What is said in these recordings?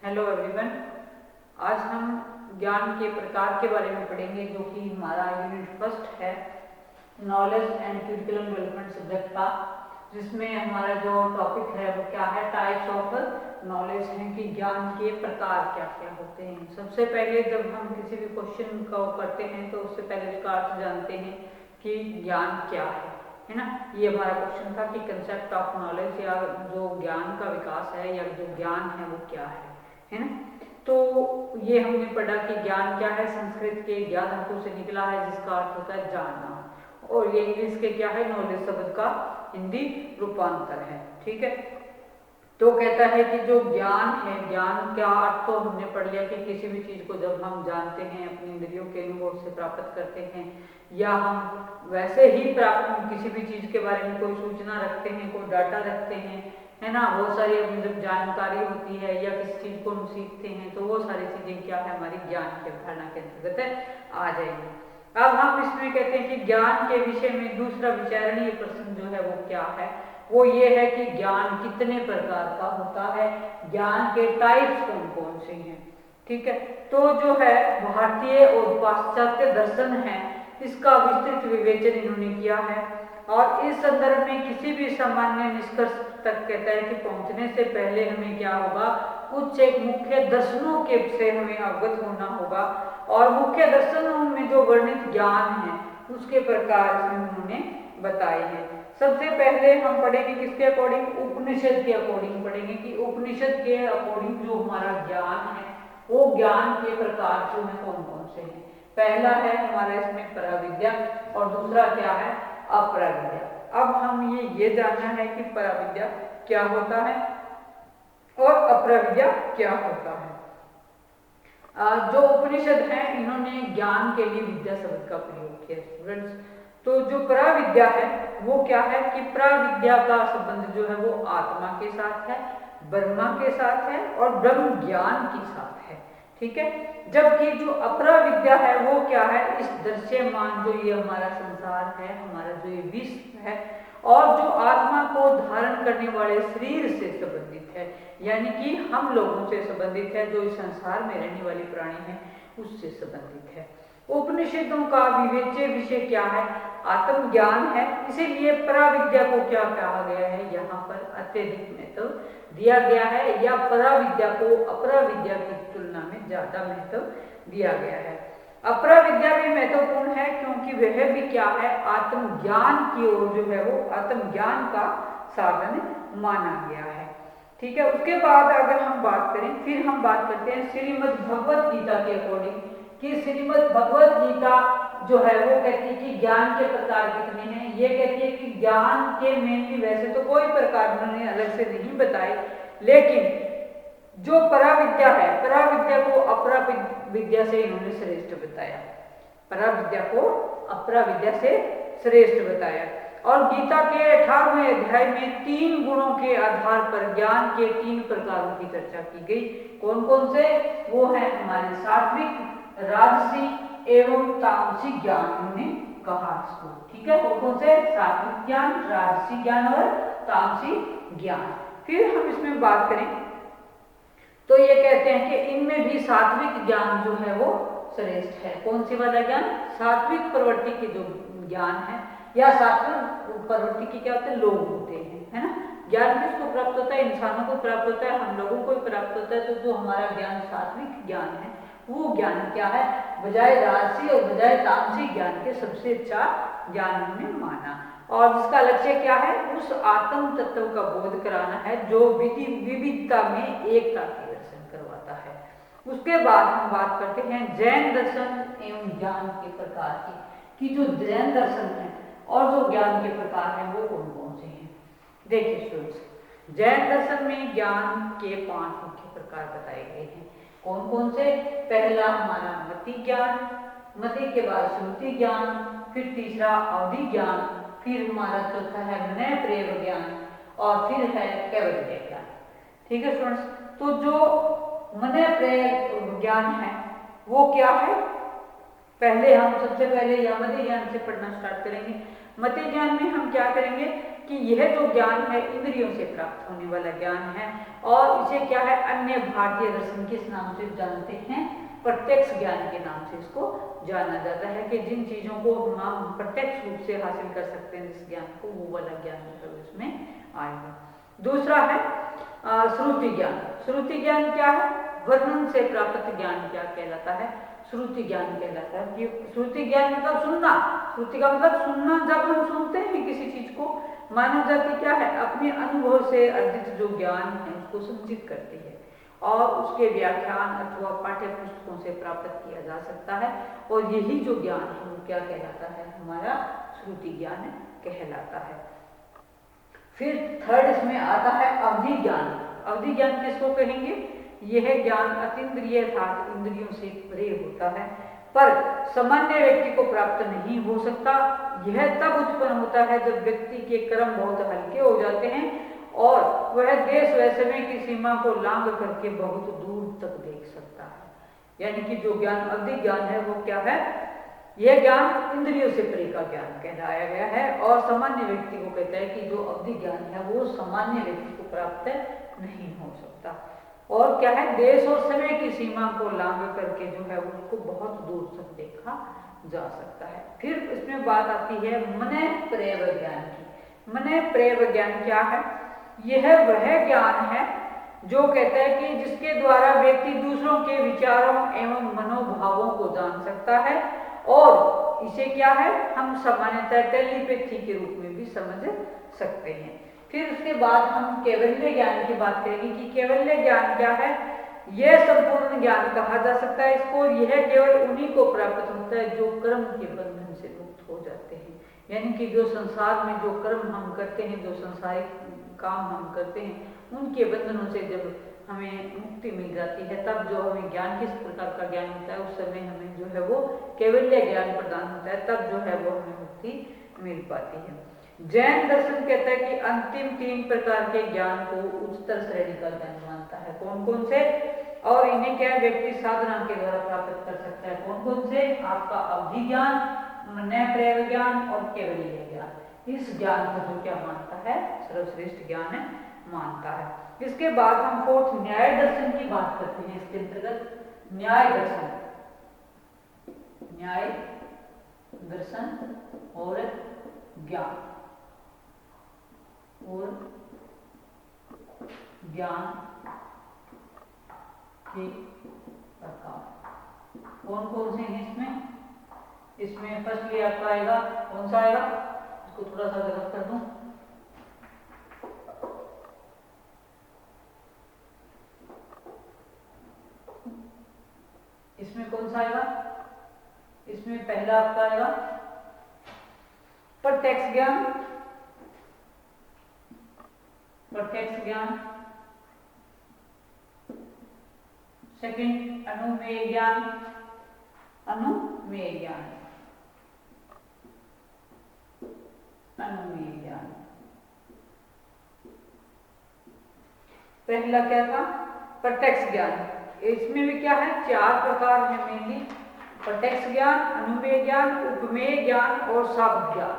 Hello everyone. आज हम ज्ञान के प्रकार के बारे में पढ़ेंगे, जो कि हमारा यूनिट फर्स्ट है knowledge and critical development subject का, जिसमें हमारा जो टॉपिक है वो क्या है, टाइप्स ऑफ नॉलेज है कि ज्ञान के प्रकार क्या क्या होते हैं। सबसे पहले जब हम किसी भी क्वेश्चन को करते हैं तो उससे पहले इसका अर्थ जानते हैं कि ज्ञान क्या है ना। ये हमारा क्वेश्चन था कि कंसेप्ट ऑफ नॉलेज या जो ज्ञान का विकास है या जो ज्ञान है वो क्या है ना। तो ये हमने पढ़ा कि ज्ञान क्या है, संस्कृत के ज्ञान धातु से निकला है जिसका अर्थ होता है जानना, और ये इंग्लिश के क्या है, नॉलेज शब्द का हिंदी रूपांतर है। ठीक है, तो कहता है कि जो ज्ञान है, ज्ञान का अर्थ तो हमने पढ़ लिया कि किसी भी चीज को जब हम जानते हैं, अपने इंद्रियों के अनुभव से प्राप्त करते हैं, या हम वैसे ही प्राप्त किसी भी चीज के बारे में कोई सूचना रखते हैं, कोई डाटा रखते हैं, है ना। बहुत सारी अपनी जब जानकारी होती है या किसी चीज को हम सीखते हैं तो वो सारी चीजें क्या है, हमारी ज्ञान की अवधारणा के अंतर्गत आ जाएंगी। अब हम इसमें कहते हैं कि ज्ञान के विषय में दूसरा विचारणीय प्रश्न जो है वो क्या है, वो ये है कि ज्ञान कितने प्रकार का होता है, ज्ञान के टाइप्स कौन कौन से हैं। ठीक है, तो जो है भारतीय और पाश्चात्य दर्शन है, इसका विस्तृत विवेचन इन्होंने किया है, और इस संदर्भ में किसी भी सामान्य निष्कर्ष तक कहता है कि पहुंचने से पहले हमें क्या होगा, कुछ एक मुख्य दर्शनों के से हमें अवगत होना होगा, और मुख्य दर्शनों में जो वर्णित ज्ञान है उसके प्रकार इसमें उन्होंने बताए हैं। सबसे पहले हम पढ़ेंगे किसके अकॉर्डिंग, उपनिषद के अकॉर्डिंग पढ़ेंगे कि उपनिषद के अकॉर्डिंग जो हमारा ज्ञान है वो ज्ञान के प्रकार जो है कौन कौन से हैं। पहला है हमारा इसमें पराविद्या, और दूसरा क्या है, अपराविद्या। अब हम ये जानना है कि पराविद्या क्या होता है और अपराविद्या क्या होता है। जो उपनिषद हैं इन्होंने ज्ञान के लिए विद्या शब्द का प्रयोग किया स्टूडेंट्स। तो जो पराविद्या है वो क्या है कि पराविद्या का संबंध जो है वो आत्मा के साथ है, ब्रह्मा के साथ है और ब्रह्म ज्ञान के साथ है। ठीक है, जबकि जो अपराविद्या है वो क्या है, इस दृश्यमान जो ये हमारा संसार है, हमारा जो ये विश्व है, और जो आत्मा को धारण करने वाले शरीर से संबंधित है, यानी कि हम लोगों से संबंधित है, जो इस संसार में रहने वाली प्राणी है उससे संबंधित है। उपनिषदों का विवेच्य विषय क्या है, आत्मज्ञान है, इसीलिए पराविद्या को क्या कहा गया है, यहाँ पर अत्यधिक महत्व दिया गया है, या पराविद्या को अपराविद्या की तुलना में ज्यादा महत्व दिया गया है। अपराविद्या भी महत्वपूर्ण है क्योंकि वह भी क्या है, आत्मज्ञान की ओर जो है वो आत्मज्ञान का साधन माना गया है। ठीक है, उसके बाद अगर हम बात करें, फिर हम बात करते हैं श्रीमद् भगवत गीता के अकॉर्डिंग कि श्रीमद् भगवत गीता जो है वो कहती है कि ज्ञान के प्रकार कितने हैं। ये कहती है कि ज्ञान के मेनली वैसे तो कोई प्रकार उन्होंने अलग से नहीं बताए, लेकिन जो पराविद्या है, पराविद्या को अपराविद्या से इन्होंने श्रेष्ठ बताया, पराविद्या को अपराविद्या से श्रेष्ठ बताया। और गीता के 18वें अध्याय में 3 गुणों के आधार पर ज्ञान के 3 प्रकारों की चर्चा की गई। कौन कौन से, वो है हमारे सात्विक, राजसी एवं तामसिक ज्ञान उन्होंने कहा इसको। ठीक है, कौन कौन से, सात्विक ज्ञान, राजसी ज्ञान और तामसिक ज्ञान। फिर हम इसमें बात करें तो ये कहते हैं कि इनमें भी सात्विक ज्ञान जो है वो श्रेष्ठ है। कौन सी वाला ज्ञान, सात्विक प्रवृत्ति के जो ज्ञान है, या सात्विक प्रवृत्ति के क्या होते हैं, लोग होते हैं, है ना। ज्ञान किसको प्राप्त होता है, इंसानों को प्राप्त होता है, हम लोगों को प्राप्त होता है। तो जो हमारा ज्ञान सात्विक ज्ञान है वो ज्ञान क्या है, बजाय राजसी और बजाय तामसिक ज्ञान के सबसे अच्छा ज्ञान उन्होंने माना, और जिसका लक्ष्य क्या है, उस आत्म तत्व का बोध कराना है जो विविधता में एकता के दर्शन करवाता है। उसके बाद हम बात करते हैं जैन दर्शन एवं ज्ञान के प्रकार की, कि जो जैन दर्शन है और जो ज्ञान के प्रकार हैं वो कौन कौन से हैं। देखिए स्टूडेंट्स, जैन दर्शन में ज्ञान के 5 मुख्य प्रकार बताए गए हैं। कौन कौन से, पहला हमारा मति ज्ञान, मति के बाद श्रुति ज्ञान, फिर तीसरा अवधि ज्ञान, फिर हमारा चौथा है मनय प्रयोग ज्ञान, और फिर है कैवल्य ज्ञान। ठीक है स्टूडेंट्स, तो जो मनय प्रयोग ज्ञान है वो क्या है, पहले हम सबसे पहले या मति ज्ञान से पढ़ना स्टार्ट करेंगे। मति ज्ञान में हम क्या करेंगे कि यह जो ज्ञान है इंद्रियों से प्राप्त होने वाला ज्ञान है और इसे क्या है अन्य भारतीय दर्शन किस नाम से जानते हैं, प्रत्यक्ष ज्ञान के नाम से इसको जाना जाता है कि जिन चीजों को हम प्रत्यक्ष रूप से हासिल कर सकते हैं जिस ज्ञान को, वो वाला ज्ञान मतलब इसमें आएगा। दूसरा है श्रुति ज्ञान। श्रुति ज्ञान क्या है, वर्णन से प्राप्त ज्ञान क्या कहलाता है, श्रुति ज्ञान कहलाता है। कि श्रुति ज्ञान मतलब सुनना, श्रुति का मतलब सुनना। जब हम सुनते हैं किसी चीज को, मानव जाति क्या है अपने अनुभव से अर्जित जो ज्ञान है उसको संचित करती है और उसके व्याख्यान अथवा पाठ्य पुस्तकों से प्राप्त किया जा सकता है और यही जो ज्ञान है वो क्या कहलाता है, हमारा श्रुति ज्ञान कहलाता है। फिर थर्ड इसमें आता है अवधि ज्ञान। अवधि ज्ञान किसको कहेंगे, यह ज्ञान अतीन्द्रिय अर्थात इंद्रियों से परे होता है पर सामान्य व्यक्ति को प्राप्त नहीं हो सकता। यह तब उत्पन्न होता है जब व्यक्ति के कर्म बहुत हल्के हो जाते हैं और वह देश व समय की सीमा को लांघ करके बहुत दूर तक देख सकता है। यानी कि जो ज्ञान अवधि ज्ञान है वो क्या है, यह ज्ञान इंद्रियों से परे का ज्ञान कहलाया गया है और सामान्य व्यक्ति को कहता है कि जो अवधि ज्ञान है वो सामान्य व्यक्ति को प्राप्त नहीं हो सकता। और क्या है, देश और समय की सीमा को लांघ करके जो है उसको बहुत दूर तक देखा जा सकता है। फिर इसमें बात आती है मन प्रेव ज्ञान की। मन प्रेव ज्ञान क्या है, यह वह ज्ञान है जो कहता है कि जिसके द्वारा व्यक्ति दूसरों के विचारों एवं मनोभावों को जान सकता है और इसे क्या है हम सामान्यतः टेलीपैथी के रूप में भी समझ सकते हैं। फिर उसके बाद हम कैवल्य ज्ञान की बात करेंगे कि कैवल्य ज्ञान क्या है, यह संपूर्ण ज्ञान कहा जा सकता है इसको। यह केवल उन्हीं को प्राप्त होता है जो कर्म के बंधन से मुक्त हो जाते हैं। यानी कि जो संसार में जो कर्म हम करते हैं, जो संसारिक काम हम करते हैं, उनके बंधनों से जब हमें मुक्ति मिल जाती है तब जो हमें ज्ञान किस प्रकार का ज्ञान होता है, उस समय हमें जो है वो कैवल्य ज्ञान प्रदान होता है, तब जो है वो हमें मुक्ति मिल पाती है। जैन दर्शन कहता है कि अंतिम 3 प्रकार के ज्ञान को उच्चतर श्रेणी का ज्ञान मानता है। कौन कौन से, और इन्हें क्या व्यक्ति साधना के द्वारा प्राप्त कर सकता है। कौन कौन से, आपका अवधि ज्ञान, मन प्रेव ज्ञान और कैवल्य ज्ञान। इस ज्ञान को जो क्या मानता है, सर्वश्रेष्ठ ज्ञान मानता है। इसके बाद हम फोर्थ न्याय दर्शन की बात करते हैं। इसके अंतर्गत न्याय दर्शन, न्याय दर्शन और ज्ञान और ज्ञान के प्रकार कौन कौन से हैं इसमें। इसमें फर्स्टली आपका आएगा, कौन सा आएगा, इसको थोड़ा सा गलत कर दूं, इसमें कौन सा आएगा, इसमें पहला आपका आएगा प्रत्यक्ष ज्ञान, प्रत्यक्ष ज्ञान। सेकंड अनुमेय ज्ञान, अनुमेय ज्ञान, अनुमेय ज्ञान। पहला क्या था, प्रत्यक्ष ज्ञान। इसमें भी क्या है, 4 प्रकार है मेनली, प्रत्यक्ष ज्ञान, अनुमेय ज्ञान, उपमेय ज्ञान और शब्द ज्ञान।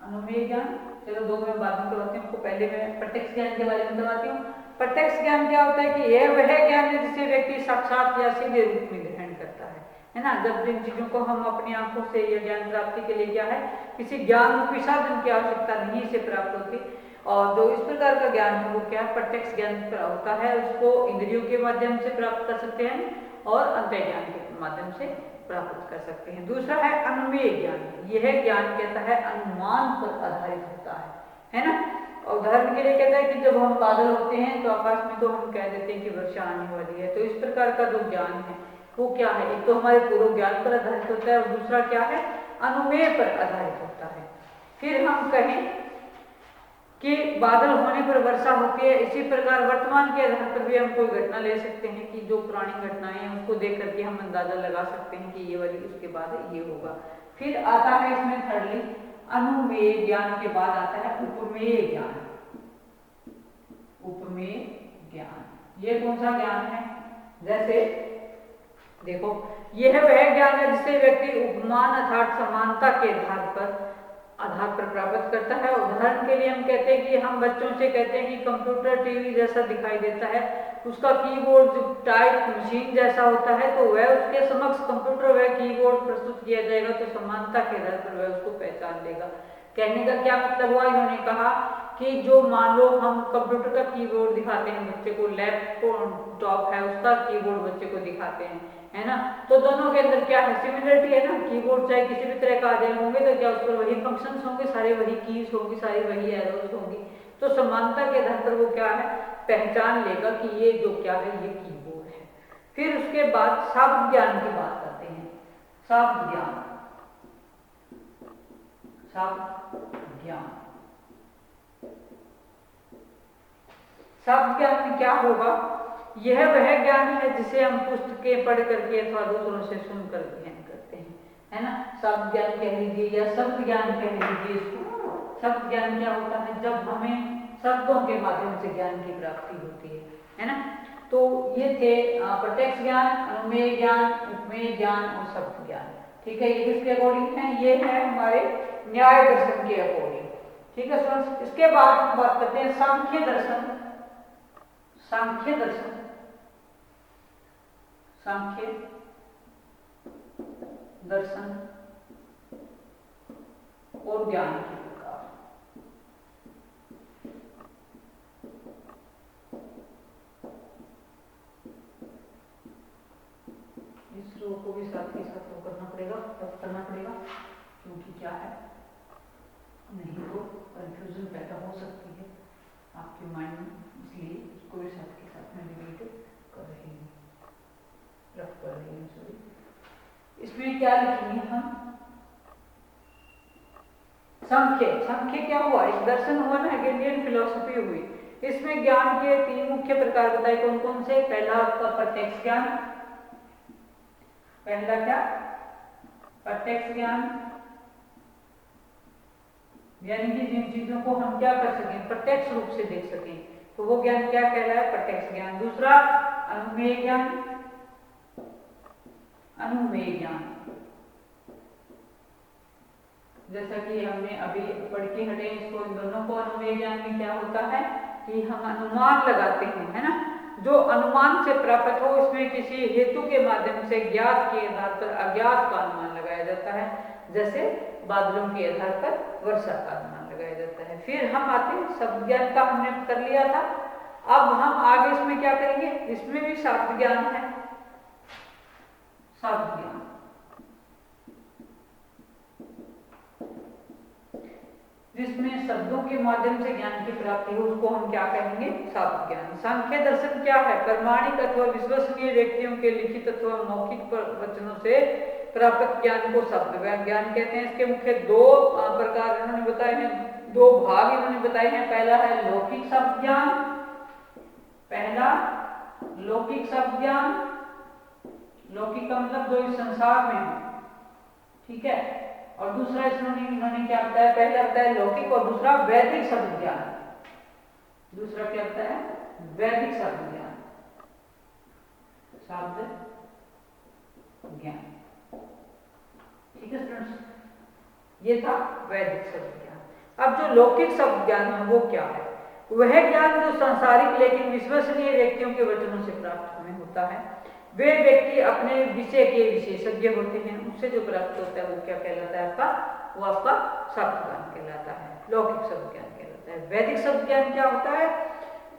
अनुमेय ज्ञान चलो 2 में बाद में करवाती हूँ, पहले मैं प्रत्यक्ष ज्ञान के बारे में बताती हूँ। प्रत्यक्ष ज्ञान क्या होता है कि यह वह ज्ञान है जिसे व्यक्ति साक्षात या सीधे रूप में ग्रहण करता है ना। जब जिन चीजों को हम अपनी आंखों से या ज्ञान प्राप्ति के लिए क्या है, किसी ज्ञान रूपी साधन की आवश्यकता नहीं से प्राप्त होती, और जो इस प्रकार का ज्ञान है वो क्या प्रत्यक्ष ज्ञान होता है। उसको इंद्रियों के माध्यम से प्राप्त कर सकते हैं और अंतः ज्ञान के माध्यम से प्राप्त कर सकते हैं। दूसरा है अनुमेय ज्ञान। यह ज्ञान कहता है अनुमान पर आधारित होता है ना। और उदाहरण के लिए कहता है कि जब हम बादल होते हैं तो आकाश में तो हम कह देते हैं कि वर्षा आने वाली है। तो इस प्रकार का जो ज्ञान है वो क्या है, एक तो हमारे पूर्व ज्ञान पर आधारित होता है और दूसरा क्या है, अनुमेय पर आधारित होता है। फिर हम कहें कि बादल होने पर वर्षा होती है, इसी प्रकार वर्तमान के आधार पर भी हम कोई घटना ले सकते हैं कि जो पुरानी घटनाएं हैं उसको देख करके हम अंदाजा लगा सकते हैं कि ये वाली उसके बाद ये होगा। फिर आता है इसमें थर्डली अनुमेय ज्ञान के बाद आता है उपमेय ज्ञान। उपमेय ज्ञान ये कौन सा ज्ञान है, जैसे देखो यह वह ज्ञान है जिससे व्यक्ति उपमान अर्थात समानता के आधार पर आधार पर प्राप्त करता है। उदाहरण के लिए हम कहते हैं कि हम बच्चों से कहते हैं कि कंप्यूटर टीवी जैसा दिखाई देता है, उसका कीबोर्ड जो टाइप मशीन जैसा होता है, तो वह उसके समक्ष कंप्यूटर वह कीबोर्ड प्रस्तुत किया जाएगा तो समानता के आधार पर वह उसको पहचान लेगा। कहने का क्या मतलब हुआ, इन्होंने कहा कि जो मान लो हम कंप्यूटर का कीबोर्ड दिखाते हैं बच्चे को, लैपटॉप है उसका कीबोर्ड बच्चे को दिखाते हैं, है ना, तो दोनों के अंदर क्या है, सिमिलरिटी है ना। कीबोर्ड चाहे किसी भी तरह का आ जाए होंगे तो क्या उस पर वही फंक्शंस होंगे, सारे वही कीज होंगी, सारी वही एरोज होंगी, तो समानता के आधार पर वो क्या है, पहचान लेगा कि ये जो क्या है ये कीबोर्ड है। फिर उसके बाद शब्द ज्ञान की बात करते हैं। शब्द ज्ञान, शब्द ज्ञान, शब्द ज्ञान में क्या होगा, यह वह ज्ञान है जिसे हम पुस्तकें पढ़ करके अथवा दूसरों से सुनकर अध्ययन करते हैं, है ना। शब्द ज्ञान कह लीजिए या शब्द ज्ञान कह लीजिए इसको। शब्द ज्ञान क्या होता है, जब हमें शब्दों के माध्यम से ज्ञान की प्राप्ति होती है ना। तो ये थे प्रत्यक्ष ज्ञान, अनुमेय ज्ञान, उपमेय ज्ञान और शब्द ज्ञान। ठीक है, ये किसके अकॉर्डिंग है, ये है हमारे न्याय दर्शन के अकॉर्डिंग। ठीक है स्टूडेंट्स, इसके बाद हम बात करते हैं सांख्य दर्शन। सांख्य दर्शन, सांख्य दर्शन और ज्ञान के प्रकार। इस रो को भी साथ ही साथ करना पड़ेगा, तब करना पड़ेगा, क्योंकि क्या है, नहीं तो कंफ्यूजन पैदा हो सकती है आपके माइंड में, इसलिए इसको भी साथ के साथ में डिलीट कर रही हूँ, रफ कर रही हूँ, सॉरी। इसमें क्या लिखेंगे हम, सांख्य। सांख्य क्या हुआ, एक दर्शन हुआ ना, एक इंडियन फिलोसफी हुई। इसमें ज्ञान के 3 मुख्य प्रकार बताए, कौन कौन से। पहला आपका प्रत्यक्ष ज्ञान, पहला क्या, प्रत्यक्ष ज्ञान, यानी कि जिन चीजों को हम क्या कर सकें, प्रत्यक्ष रूप से देख सकें, तो वो ज्ञान क्या कहलाया, प्रत्यक्ष ज्ञान। दूसरा अनुमेय ज्ञान, अनुमेय ज्ञान, जैसा कि हमने अभी पढ़ के हटे इसको, इन दोनों को। अनुमेय ज्ञान में क्या होता है कि हम अनुमान लगाते हैं, है ना, जो अनुमान से प्राप्त हो, इसमें किसी हेतु के माध्यम से ज्ञात के आधार पर अज्ञात का अनुमान लगाया जाता है, जैसे बादलों के आधार पर वर्षा का अनुमान लगाया जाता है। फिर हम आते हैं शब्द ज्ञान का, हमने कर लिया था। अब हम आगे इसमें क्या करेंगे, इसमें भी शब्द ज्ञान है, शब्द ज्ञान, जिसमें शब्दों के माध्यम से ज्ञान की प्राप्ति हो, उसको हम क्या कहेंगे, शब्द ज्ञान। सांख्य दर्शन क्या है, प्रमाणिक अथवा विश्वसनीय व्यक्तियों के लिखित अथवा मौखिक वचनों से प्राप्त ज्ञान को शब्द ज्ञान कहते हैं। इसके मुख्य 2 प्रकार इन्होंने बताए हैं, 2 भाग इन्होंने बताए हैं। पहला है लौकिक शब्द ज्ञान, पहला लौकिक शब्द ज्ञान, लौकिक का मतलब जो इस संसार में है, ठीक है। और दूसरा इन्होंने क्या बताया, पहला बताया लौकिक और दूसरा वैदिक शब्द ज्ञान। दूसरा क्या बताया, वैदिक शब्द ज्ञान, शब्द ज्ञान। ठीक है स्टूडेंट्स, ये था वैदिक शब्द ज्ञान। अब जो लौकिक शब्द ज्ञान है वो क्या है, वह ज्ञान जो सांसारिक लेकिन विश्वसनीय व्यक्तियों के वचनों से प्राप्त हमें होता है। वे व्यक्ति अपने विषय के विशेषज्ञ होते हैं, उससे जो प्राप्त होता है वो क्या कहलाता है आपका, वो आपका शब्द ज्ञान कहलाता है, लौकिक शब्द ज्ञान कहलाता है। वैदिक शब्द ज्ञान क्या होता है,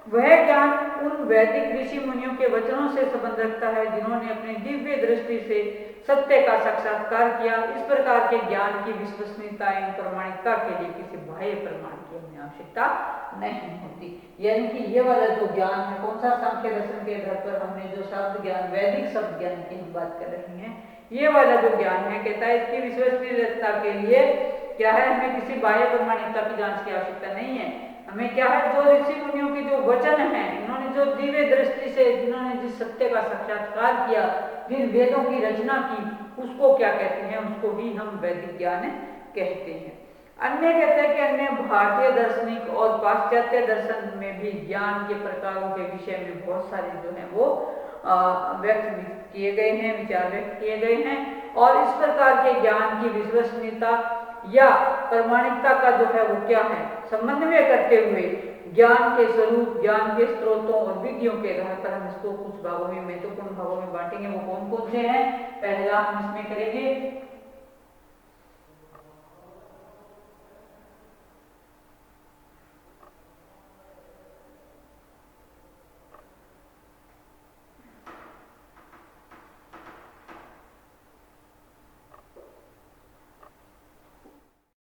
वह ज्ञान उन वैदिक ऋषि मुनियों के वचनों से संबंध रखता है जिन्होंने अपनी दिव्य दृष्टि से सत्य का साक्षात्कार किया। इस प्रकार के ज्ञान की विश्वसनीयता एवं प्रमाणिकता के लिए किसी बाह्य प्रमाण की हमें आवश्यकता नहीं होती। यानी कि ये वाला जो ज्ञान है, कौन सा, सांख्य दर्शन के आधार पर हमने जो शब्द ज्ञान, वैदिक शब्द ज्ञान की हम बात कर रहे हैं, ये वाला जो ज्ञान है, कहता है इसकी विश्वसनीयता के लिए क्या है, हमें किसी बाह्य प्रमाणिकता की जांच की आवश्यकता नहीं है। हमें क्या है, जो ऋषि मुनियों के जो वचन हैं, इन्होंने जो दिव्य दृष्टि से, जिन्होंने जिस सत्य का साक्षात्कार किया, जिन वेदों की रचना की, उसको क्या कहते हैं, उसको ही हम वैदिक ज्ञान कहते हैं। अन्य कहते हैं कि अन्य भारतीय दार्शनिक और पाश्चात्य दर्शन में भी ज्ञान के प्रकारों के विषय में बहुत सारे जो है वो व्यक्त किए गए हैं, विचार व्यक्त किए गए हैं। और इस प्रकार के ज्ञान की विश्वसनीयता या प्रामाणिकता का जो है वो क्या है, समन्वय करते हुए ज्ञान के स्वरूप, ज्ञान के स्रोतों और विधियों के आधार पर हम इसको कुछ भागों में, महत्वपूर्ण भागों में बांटेंगे। वो कौन कौन से हैं? पहला हम इसमें करेंगे